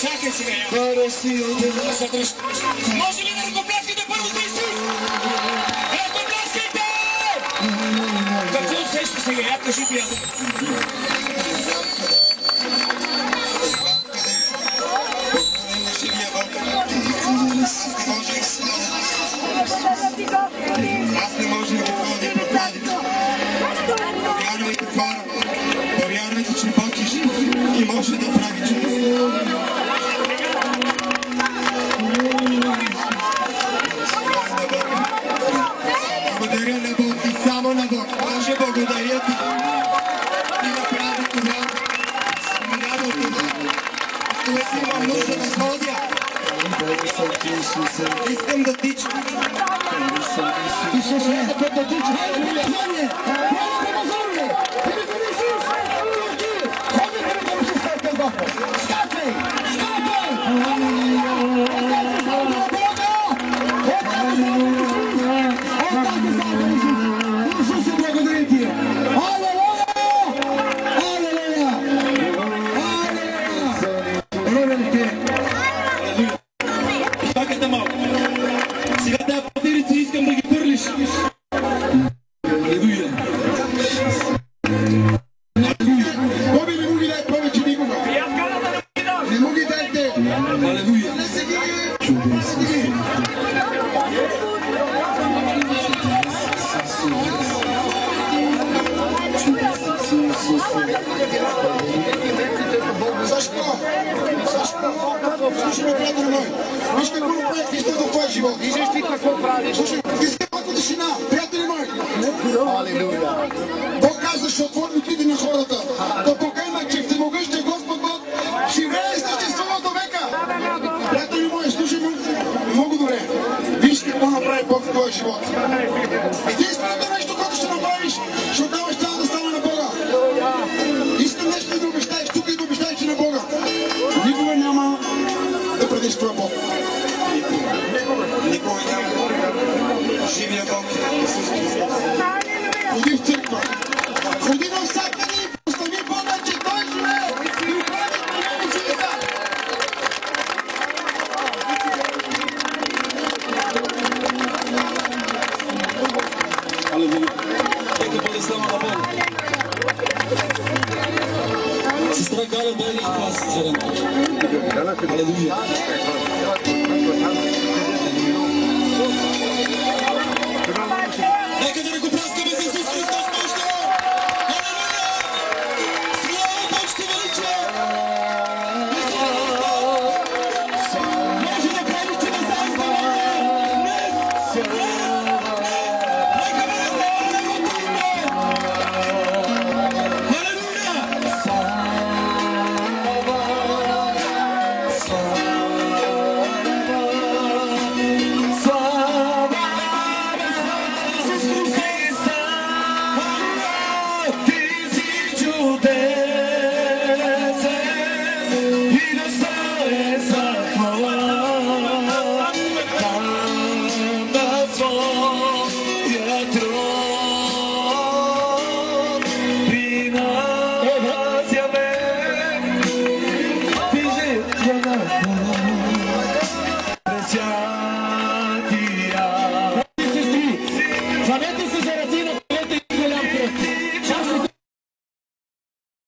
Чакай сега, може ли да ръкопляскате първо за Исус? Ръкопляскайте! Какво усеща сега? Я кажи, приятел. Аз не може да ги ходя по пладите. Повярвайте хора, повярвайте, че Бог е жив и може да прави чудеса. Благодаря на Бог и само на Бог. Боже, благодаря ти. Ти направи това. Ми дадо това. С това си имам нужда да ходя. Искам да тичам. Исус не е да тича. Ходите, скачай! Исус, благодаря ти! Алелуя! Алелуя! Алелуя! Чакайте малко. Сега тази папирица искам да ги хвърлиш. Алелуя! Боби не му ги дай повече никога. Не му ги дайте. Алелуя! Не се ги. Защо? Слушай ме, приятели мой. Виж какво направих Христос в твоя живот. Виждаш ли какво правиш? Слушай, искай малко тишина. Приятели мои. Алелуя! Бог каза, ще отвори очите на хората. Да покажа, че всемогъщия Господ Бог живее и съществува до века. Приятели мои, слушай ме много добре. Виж какво направи Бог в твоя живот. Единственото нещо, което ще направиш, ще отдаваш цялата стана на Бога. Искам нещо да обещаеш тук и да обещаеш на Бога. Никога няма да предиш твоя Бог. Никога няма. Живия Бог. Ходи в църква. Ходи навсякъде и постави Бога, че Той живее. И прави големи чудеса. Алелуя! Нека бъде слава на Бог. Сестра Галя, дай ли клас за ръка? Алелуя!